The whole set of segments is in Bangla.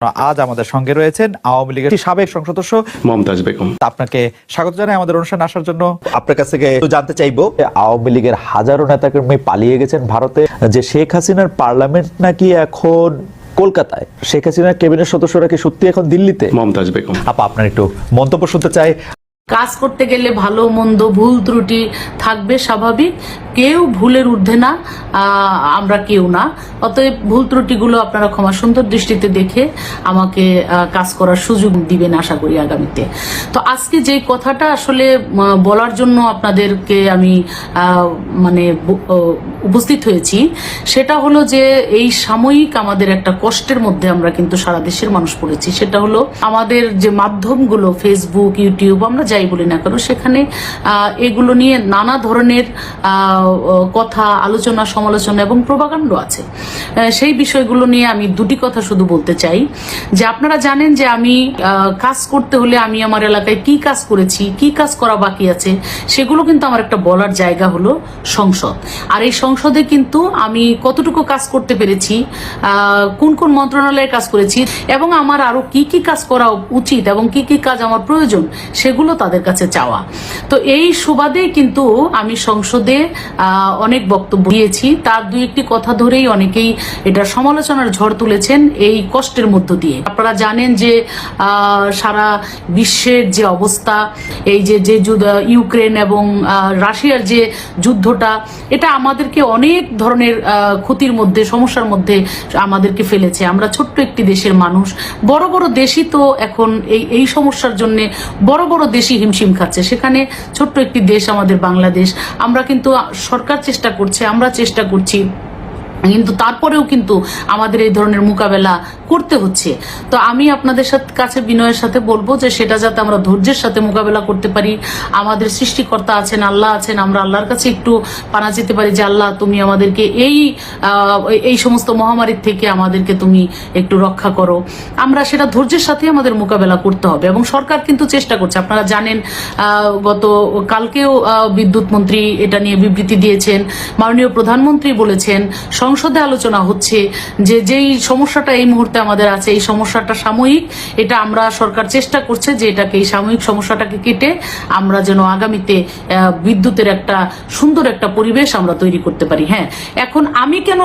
আজ আমাদের সঙ্গে রয়েছেন আওয়ামী লীগের সাবেক সংসদ সদস্য মমতাজ বেগম। আপনাকে স্বাগত জানাই আমাদের অনুষ্ঠানে আসার জন্য। আপনার কাছ থেকে জানতে চাইবো, আওয়ামী লীগের হাজারো নেতাকর্মী পালিয়ে গেছেন ভারতে, যে শেখ হাসিনার পার্লামেন্ট নাকি এখন কলকাতায়, শেখ হাসিনার ক্যাবিনেট সদস্যরা কি সত্যি এখন দিল্লিতে? মমতাজ বেগম, আপা আপনার একটু মন্তব্য শুনতে চাই। কাজ করতে গেলে ভালো মন্দ ভুল ত্রুটি থাকবে, স্বাভাবিক। কেউ ভুলের ঊর্ধ্বে না, আমরা কেউ না। অতএব ভুল ত্রুটিগুলো আপনারা ক্ষমা সুন্দর দৃষ্টিতে দেখে আমাকে কাজ করার সুযোগ দিবেন আশা করি আগামীতে। তো আজকে যে কথাটা আসলে বলার জন্য আপনাদেরকে আমি উপস্থিত হয়েছি, সেটা হলো যে এই সাময়িক আমাদের একটা কষ্টের মধ্যে আমরা কিন্তু সারা দেশের মানুষ পড়েছি। সেটা হলো আমাদের যে মাধ্যমগুলো, ফেসবুক, ইউটিউব, আমরা যাই বলি না কেন, সেখানে এগুলো নিয়ে নানা ধরনের কথা, আলোচনা, সমালোচনা এবং প্রোপাগান্ডা আছে। সেই বিষয়গুলো নিয়ে আমি দুটি কথা শুধু বলতে চাই। যে আপনারা জানেন যে আমি কাজ করতে হলে আমি আমার এলাকায় কি কাজ করেছি, কি কাজ করা বাকি আছে, সেগুলো কিন্তু আমার একটা বলার জায়গা হলো সংসদ। আর এই সংসদে কিন্তু আমি কতটুকু কাজ করতে পেরেছি, কোন কোন মন্ত্রণালয়ে কাজ করেছি, এবং আমার আরো কি কি কাজ করা উচিত এবং কি কি কাজ আমার প্রয়োজন, সেগুলো তাদের কাছে চাওয়া। তো এই সুবাদে কিন্তু আমি সংসদে অনেক বক্তব্য দিয়েছি। তার দুই একটি কথা ধরেই অনেকেই এটা সমালোচনার ঝড় তুলেছেন এই কষ্টের মধ্য দিয়ে। আপনারা জানেন যে সারা বিশ্বের যে অবস্থা, এই যে ইউক্রেন এবং রাশিয়ার যে যুদ্ধটা, এটা আমাদেরকে অনেক ধরনের ক্ষতির মধ্যে, সমস্যার মধ্যে আমাদেরকে ফেলেছে। আমরা ছোট্ট একটি দেশের মানুষ, বড় বড় দেশই তো এখন এই সমস্যার জন্য বড় বড় দেশই হিমশিম খাচ্ছে, সেখানে ছোট্ট একটি দেশ আমাদের বাংলাদেশ। আমরা কিন্তু, সরকার চেষ্টা করছে, আমরা চেষ্টা করছি, কিন্তু তারপরেও কিন্তু আমাদের এই ধরনের মোকাবেলা করতে হচ্ছে। তো আমি আপনাদের কাছে বিনয়ের সাথে বলবো যে সেটা যাতে আমরা ধৈর্যের সাথে মোকাবেলা করতে পারি। আমাদের সৃষ্টিকর্তা আছেন, আল্লাহ আছেন, আমরা আল্লাহর কাছে একটু পানা যেতে পারি যে আল্লাহ, তুমি আমাদেরকে এই সমস্ত মহামারীর থেকে আমাদেরকে তুমি একটু রক্ষা করো। আমরা সেটা ধৈর্যের সাথে আমাদের মোকাবেলা করতে হবে, এবং সরকার কিন্তু চেষ্টা করছে। আপনারা জানেন গত কালকেও বিদ্যুৎ মন্ত্রী এটা নিয়ে বিবৃতি দিয়েছেন, মাননীয় প্রধানমন্ত্রী বলেছেন, সংসদে আলোচনা হচ্ছে যে যেই সমস্যাটা এই মুহূর্তে আমাদের আছে, এই সমস্যাটা সাময়িক। এটা আমরা, সরকার চেষ্টা করছে যে এটাকে, এই সাময়িক সমস্যাটাকে কেটে আমরা যেন আগামীতে বিদ্যুতের একটা সুন্দর একটা পরিবেশ আমরা তৈরি করতে পারি। হ্যাঁ, এখন আমি কেন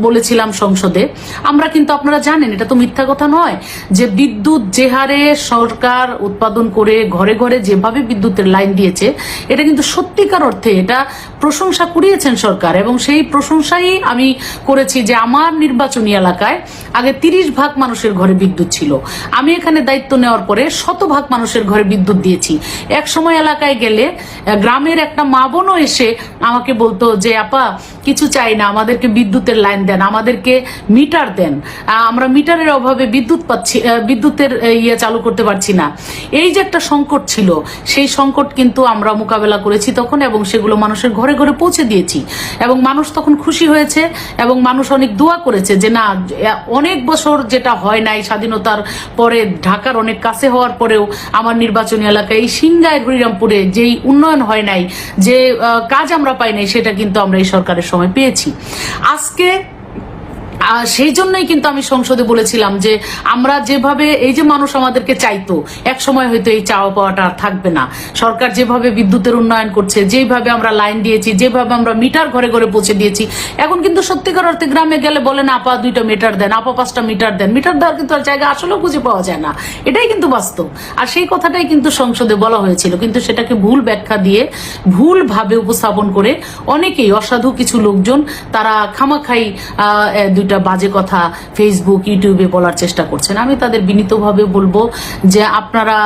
বলেছিলাম সংসদে, আমরা কিন্তু, আপনারা জানেন, এটা তো মিথ্যা কথা নয় যে বিদ্যুৎ যে হারে সরকার উৎপাদন করে ঘরে ঘরে যেভাবে বিদ্যুতের লাইন দিয়েছে, এটা কিন্তু সত্যিকার অর্থে এটা প্রশংসা কুড়িয়েছেন সরকার, এবং সেই প্রশংসাই আমি করেছি। যে আমার নির্বাচনী এলাকায় আগে 30% মানুষের ঘরে বিদ্যুৎ ছিল, আমি এখানে দায়িত্ব নেওয়ার পরে 100% মানুষের ঘরে বিদ্যুৎ দিয়েছি। এক সময় এলাকায় গেলে গ্রামের একটা মা বোনও এসে আমাকে বলতো যে আপা, কিছু চাই না, আমাদেরকে বিদ্যুতের লাইন দেন, আমাদেরকে মিটার দেন, আমরা মিটারের অভাবে বিদ্যুতের চালু করতে পারছি না। এই যে একটা সংকট ছিল, সেই সংকট কিন্তু আমরা মোকাবেলা করেছি তখন, এবং সেগুলো মানুষের ঘরে ঘরে পৌঁছে দিয়েছি, এবং মানুষ তখন খুশি হয়েছে, এবং মানুষ অনেক দোয়া করেছে যে না, অনেক বছর যেটা হয় নাই স্বাধীনতার পরে, ঢাকার অনেক কাছে হওয়ার পরেও আমার নির্বাচনী এলাকায় এই সিংগাই হরিরামপুরে যেই উন্নয়ন হয় নাই, যে কাজ আমরা পাই নাই, সেটা কিন্তু আমরা এই সরকারের সময় পেয়েছি। আজকে সেই জন্যই কিন্তু আমি সংসদে বলেছিলাম যে আমরা যেভাবে, এই যে মানুষ আমাদেরকে চাইতো, এক সময় হয়তো এই চাওয়া পাওয়াটা আর থাকবে না। সরকার যেভাবে বিদ্যুতের উন্নয়ন করছে, যেভাবে আমরা লাইন দিয়েছি, যেভাবে আমরা মিটার ঘরে ঘরে পৌঁছে দিয়েছি, এখন কিন্তু সত্যিকার অর্থে গ্রামে গেলে বলেন আপা 2টা মিটার দেন, আপা 5টা মিটার দেন। মিটার দেওয়ার কিন্তু আর জায়গা আসলেও খুঁজে পাওয়া যায় না, এটাই কিন্তু বাস্তব। আর সেই কথাটাই কিন্তু সংসদে বলা হয়েছিল, কিন্তু সেটাকে ভুল ব্যাখ্যা দিয়ে, ভুলভাবে উপস্থাপন করে অনেকেই, অসাধু কিছু লোকজন, তারা খামাখাই 2টা বাজে কথা ফেসবুক, ইউটিউবে বলার চেষ্টা করছেন। আমি তাদের বিনীতভাবে বলবো যে আপনারা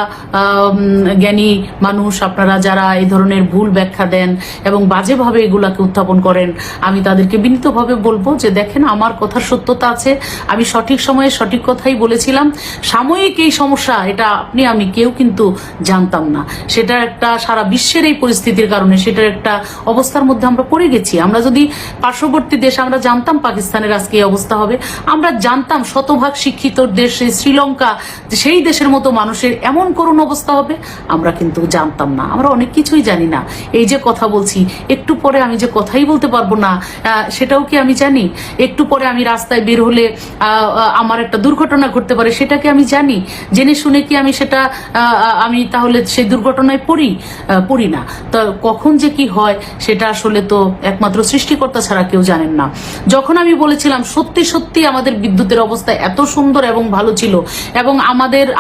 জ্ঞানী মানুষ, আপনারা যারা এই ধরনের ভুল ব্যাখ্যা দেন এবং বাজেভাবে এগুলাকে উত্থাপন করেন, আমি তাদেরকে বিনীতভাবে বলবো যে দেখেন, আমার কথার সত্যতা আছে, আমি সঠিক সময়ে সঠিক কথাই বলেছিলাম। সাময়িক এই সমস্যা, এটা আপনি আমি কেউ কিন্তু জানতাম না, সেটা একটা সারা বিশ্বের এই পরিস্থিতির কারণে সেটার একটা অবস্থার মধ্যে আমরা পড়ে গেছি। আমরা যদি পার্শ্ববর্তী দেশ, আমরা জানতাম পাকিস্তানের আজকে এই অবস্থা হবে। আমরা জানতাম শতভাগ শিক্ষিত দেশ শ্রীলঙ্কা, সেই দেশের মতো মানুষের এমন করুণ অবস্থা হবে, আমরা কিন্তু জানতাম না। আমরা অনেক কিছুই জানি না। এই যে কথা বলছি, একটু পরে আমি যে কথাই বলতে পারবো না সেটাও কি আমি জানি? একটু পরে আমি রাস্তায় বের হলে আমার একটা দুর্ঘটনা ঘটতে পারে, সেটা কি আমি জানি? জেনে শুনে কি আমি সেটা আমি তাহলে সেই দুর্ঘটনায় পড়ি না? তো কখন যে কি হয় সেটা আসলে তো একমাত্র সৃষ্টিকর্তা ছাড়া কেউ জানেন না। যখন আমি বলেছিলাম সত্যি সত্যি আমাদের বিদ্যুতের অবস্থা এত সুন্দর এবং ভালো ছিল, এবং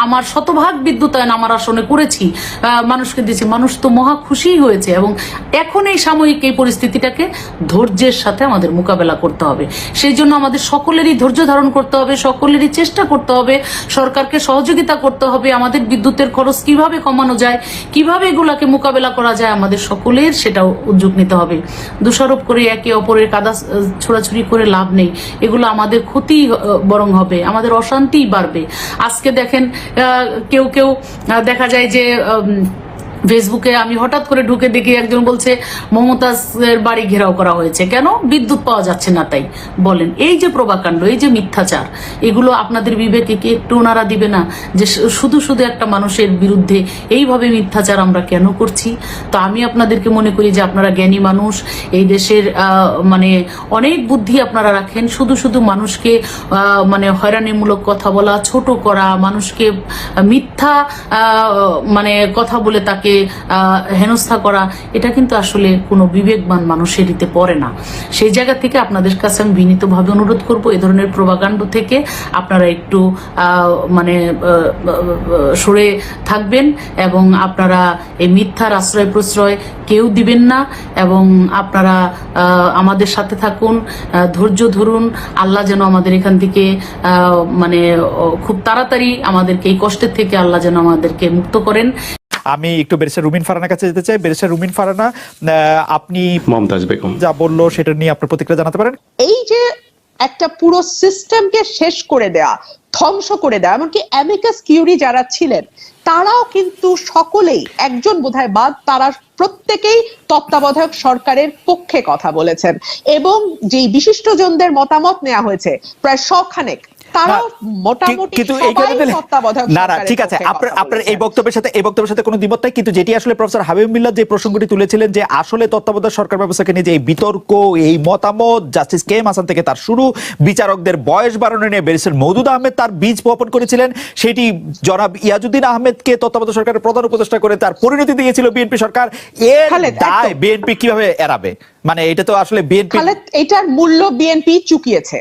আমার শতভাগ বিদ্যুতায়ন আমার আসনে করেছি, মানুষকে দিয়েছি, মানুষ তো মহা খুশি হয়েছে। এবং এখন এই সাময়িক এই পরিস্থিতিটাকে ধৈর্যের সাথে আমাদের মোকাবেলা করতে হবে। সেই জন্য আমাদের সকলেরই ধৈর্য ধারণ করতে হবে, সকলেরই চেষ্টা করতে হবে, সরকারকে সহযোগিতা করতে হবে। আমাদের বিদ্যুতের খরচ কিভাবে কমানো যায়, কিভাবে এগুলাকে মোকাবেলা করা যায়, আমাদের সকলের সেটাও উদ্যোগ নিতে হবে। দোষারোপ করে একে অপরের কাদা ছোড়াছুড়ি করে লাভ নেই। এগুলো আমাদের ক্ষতি বরং হবে, আমাদের অশান্তিই বাড়বে। আজকে দেখেন কেউ কেউ দেখা যায় যে ফেসবুকে আমি হঠাৎ করে ঢুকে দেখি একজন বলছে মমতাজের বাড়ি ঘেরাও করা হয়েছে, কেন? বিদ্যুৎ পাওয়া যাচ্ছে না তাই। বলেন, এই যে প্রভাকাণ্ড, এই যে মিথ্যাচার, এগুলো আপনাদের বিবেকে কি একটু ওনারা দিবে না যে শুধু শুধু একটা মানুষের বিরুদ্ধে এইভাবে মিথ্যাচার আমরা কেন করছি? তো আমি আপনাদেরকে মনে করি যে আপনারা জ্ঞানী মানুষ, এই দেশের মানে অনেক বুদ্ধি আপনারা রাখেন। শুধু শুধু মানুষকে মানে হয়রানিমূলক কথা বলা, ছোট করা, মানুষকে মিথ্যা মানে কথা বলে তাকে হেনস্থা করা, এটা কিন্তু আসলে কোনো বিবেকবান মানুষেরইতে পড়ে না। সেই জায়গা থেকে আপনাদের কাছে আমি বিনীতভাবে অনুরোধ করব, এই ধরনের প্রভাকাণ্ড থেকে আপনারা একটু মানে সরে থাকবেন, এবং আপনারা এই মিথ্যার আশ্রয় প্রশ্রয় কেউ দিবেন না, এবং আপনারা আমাদের সাথে থাকুন, ধৈর্য ধরুন। আল্লাহ যেন আমাদের এখান থেকে মানে খুব তাড়াতাড়ি আমাদেরকে এই কষ্টের থেকে আল্লাহ যেন আমাদেরকে মুক্ত করেন। আমি একটু ব্যারিস্টার রুমিন ফারহানার কাছে যেতে চাই। ব্যারিস্টার রুমিন ফারহানা, আপনি মমতাজ বেগম যা বললো সেটা নিয়ে আপনার প্রতিক্রিয়া জানাতে পারেন। এই যে একটা পুরো সিস্টেমকে শেষ করে দেয়া, ধ্বংস করে দেয়া, এমনকি অ্যামিকাস কিউরি যারা ছিলেন তারাও কিন্তু সকলেই, একজন বোধহয় বাদ, তারা প্রত্যেকেই তত্ত্বাবধায়ক সরকারের পক্ষে কথা বলেছেন, এবং যেই বিশিষ্টজনদের মতামত নেওয়া হয়েছে প্রায় 100 খানেক, তারাও মোটামুটি সবাই তত্ত্বাবধায়ক না না ঠিক আছে, আপনার এই বক্তব্যের সাথে কোনো দ্বিমত নাই, কিন্তু যেটি আসলে প্রফেসর হাবিব মিল্লাত যে প্রসঙ্গটি তুলেছিলেন যে আসলে তত্ত্বাবধায়ক সরকার ব্যবস্থাকে নিয়ে যে এই বিতর্ক, এই মতামত, জাস্টিস কে এম হাসান থেকে তার শুরু, বিচারকদের বয়স বাড়ানো নিয়ে ব্যারিস্টার মওদুদ আহমেদ তার বীজ বপন করেছিলেন, সেটি জনাব ইয়াজউদ্দিন আহমেদকে তত্ত্বাবধায়ক সরকারের প্রধান উপদেষ্টা করে তার পরিণতি দিয়েছিল বিএনপি সরকার। এর দায় বিএনপি কিভাবে এড়াবে? মানে এটা তো আসলে বিএনপি, এটার মূল্য বিএনপি চুকিয়েছে।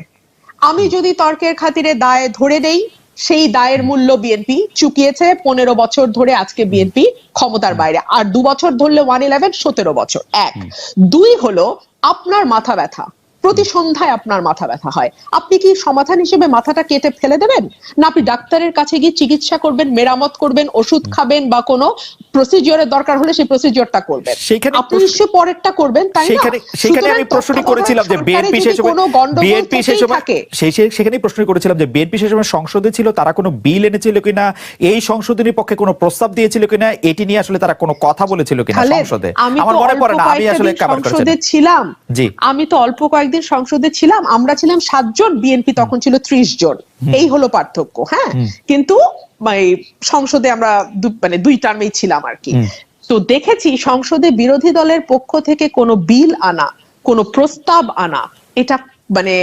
আমি যদি তর্কের খাতিরে দায় ধরে দেই, সেই দায়ের মূল্য বিএনপি চুকিয়েছে। 15 বছর ধরে আজকে বিএনপি ক্ষমতার বাইরে, আর 2 বছর ধরলে 111, 17 বছর। 1 2 হলো আপনার মাথা ব্যথা, প্রতি সন্ধ্যায় আপনার মাথা ব্যথা হয়, আপনি কি সমাধান হিসেবে মাথাটা কেটে ফেলে দেবেন? না আপনি ডাক্তারের কাছে গিয়ে চিকিৎসা করবেন, মেরামত করবেন, ওষুধ খাবেন, বা কোনো প্রসিজিওরের দরকার হলে সেই প্রসিজিওরটা করবেন। আপনি নিশ্চয়ই পরেরটা করবেন, তাই না? সেখানে আমি প্রশ্নটি করেছিলাম যে বিএনপি সেই সময় সেখানেই প্রশ্ন করেছিলাম যে বিএনপি সেই সময় সংসদে ছিল, তারা কোনো বিল এনেছিল কিনা, এই সংশোধনীর পক্ষে কোনো প্রস্তাব দিয়েছিল কিনা, এটি নিয়ে আসলে তারা কোনো কথা বলেছিল কিনা সংসদে? আমার মনে পড়ে না, আমি আসলে সংসদে ছিলাম, আমি তো অল্প কয়েকদিন সংসদে ছিলাম, আমরা ছিলাম 7 জন, বিএনপি তখন ছিল 30 জন, এই হলো পার্থক্য। হ্যাঁ, কিন্তু সংসদে আমরা মানে 2 টার্মেই ছিলাম আর কি। তো দেখেছি সংসদে বিরোধী দলের পক্ষ থেকে কোনো বিল আনা, কোনো প্রস্তাব আনা, এটা মানে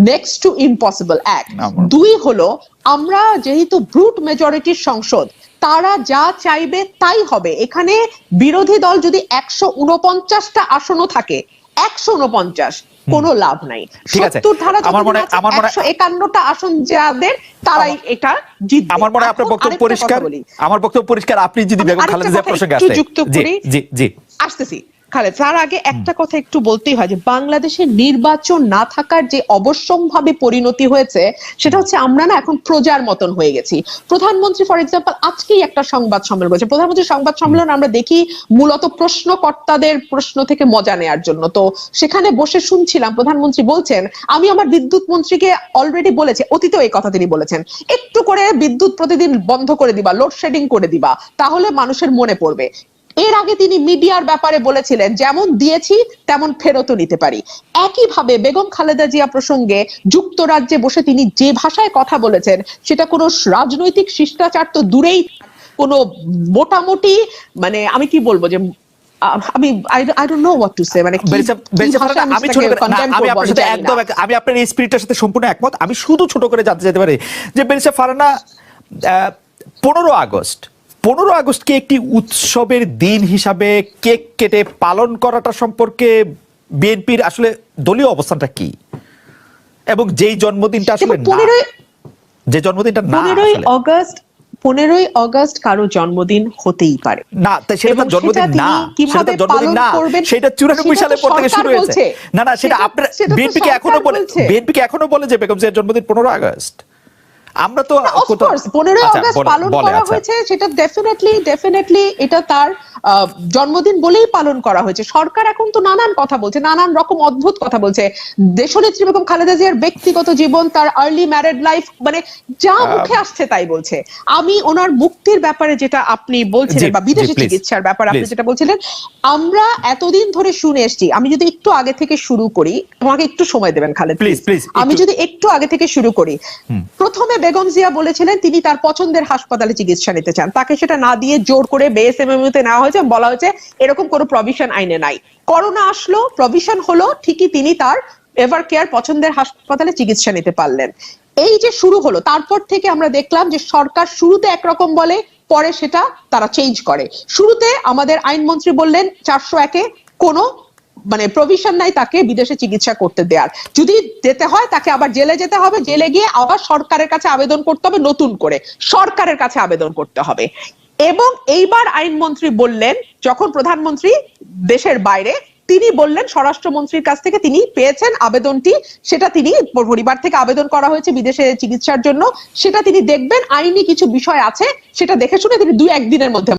নেক্সট টু ইম্পসিবল। 1 2 হলো আমরা যেহেতু ব্রুট মেজরিটির সংসদ, তারা যা চাইবে তাই হবে। এখানে বিরোধী দল যদি 149টা আসনও থাকে, 149 কোনো লাভ নাই। 70 ধারা, আমার মনে 151টা আসন যাদের, তারাই এটা জিতবে। আমার মনে হয় আপনার বক্তব্য পরিষ্কার, আমার বক্তব্য পরিষ্কার। আপনি যদি বেগম খালেদা জিয়া প্রসঙ্গে আসেন, যুক্ত করি, জি আসতেছি খালেদ, তার আগে একটা কথা একটু বলতেই হয় যে বাংলাদেশে নির্বাচন না থাকার যে অবশ্যম্ভাবী পরিণতি হয়েছে, সেটা হচ্ছে আমরা না এখন প্রজার মতন হয়ে গেছি। প্রধানমন্ত্রী ফর এক্সাম্পল আজকেই একটা সংবাদ সম্মেলন করেছে। প্রধানমন্ত্রীর সংবাদ সম্মেলন আমরা দেখি মূলত প্রশ্নকর্তাদের প্রশ্ন থেকে মজা নেওয়ার জন্য। তো সেখানে বসে শুনছিলাম, প্রধানমন্ত্রী বলছেন, আমি আমার বিদ্যুৎ মন্ত্রীকে অলরেডি বলেছি, অতীতেও এই কথা তিনি বলেছেন, একটু করে বিদ্যুৎ প্রতিদিন বন্ধ করে দিবা, লোডশেডিং করে দিবা, তাহলে মানুষের মনে পড়বে। এর আগে তিনি মিডিয়ার ব্যাপারে বলেছিলেন যেমন দিয়েছি তেমন ফেরতও নিতে পারি। একইভাবে বেগম খালেদা জিয়া প্রসঙ্গে যুক্তরাজ্যে বসে তিনি যে ভাষায় কথা বলেছেন সেটা কোনো রাজনৈতিক শিষ্টাচার তো দূরেই, কোনো মোটামুটি মানে আমি কি বলবো যে আমি I don't know what to say, মানে আমি আপনার এই স্পিরিটের সাথে সম্পূর্ণ একমত। আমি শুধু ছোট করে জানতে চাইতে পারি যে বেরিসা ফারহানা 15 আগস্টকে একটি উৎসবের দিন হিসাবে কেক কেটে পালন করাটা সম্পর্কে বিএনপির আসলে দলীয় অবস্থানটা কি, এবং যেই জন্মদিনটা আসলে যে জন্মদিনটা না 15ই অগস্ট কারো জন্মদিন হতেই পারে না, সেটা তার জন্মদিন না, সেটা জন্মদিন না, সেটা 94 সালের পর থেকে শুরু হয়েছে। না সেটা আপনার বিএনপিকে এখনো বলে যে বেগম জিয়ার জন্মদিন 15 আগস্ট। আমরা তো 15 আগস্ট পালন করা হয়েছে, সেটা ডেফিনেটলি এটা তার জন্মদিন বলেই পালন করা হয়েছে। সরকার এখন তো নানান কথা বলছে, নানান রকম অদ্ভুত কথা বলছে। দেশনেত্রী বেগম খালেদা জিয়ার ব্যক্তিগত জীবন, তার আর্লি ম্যারিড লাইফ, মানে যা মুখে আসছে তাই বলছে। আমি ওনার মুক্তির ব্যাপারে যেটা আপনি বলছিলেন বা বিদেশি চিকিৎসার ব্যাপারে আপনি যেটা বলছিলেন, আমরা এতদিন ধরে শুনে এসেছি। আমি যদি একটু আগে থেকে শুরু করি, তোমাকে একটু সময় দেবেন খালেদ প্লিজ, আমি যদি একটু আগে থেকে শুরু করি। প্রথমে বেগম জিয়া বলেছিলেন তিনি তার পছন্দের হাসপাতালে চিকিৎসা নিতে চান, তাকে সেটা না দিয়ে জোর করে বিএসএমএমইউতে নেওয়া হয়েছে, বলা হয়েছে এরকম কোনো প্রভিশন আইনে নাই। করোনা আসলো, প্রভিশন হলো, ঠিকই তিনি তার এভার কেয়ার পছন্দের হাসপাতালে চিকিৎসা নিতে পারলেন। এই যে শুরু হলো, তারপর থেকে আমরা দেখলাম যে সরকার শুরুতে একরকম বলে, পরে সেটা তারা চেঞ্জ করে। শুরুতে আমাদের আইনমন্ত্রী বললেন 401-এ কোনো মানে প্রভিশন নাই তাকে বিদেশে চিকিৎসা করতে দেওয়ার, যদি যেতে হয় তাকে আবার জেলে যেতে হবে, জেলে গিয়ে আবার সরকারের কাছে আবেদন করতে হবে, নতুন করে সরকারের কাছে আবেদন করতে হবে। এবং এইবার আইনমন্ত্রী বললেন, যখন প্রধানমন্ত্রী দেশের বাইরে, তিনি বললেন স্বরাষ্ট্রমন্ত্রীর কাছ থেকে তিনি পেয়েছেন আবেদনটি, সেটা তিনি পরিবার থেকে আবেদন করা হয়েছে বিদেশে চিকিৎসার জন্য, সেটা তিনি দেখবেন, আইনি কিছু বিষয় আছে সেটা দেখে শুনে তিনি 2-1 দিনের মধ্যে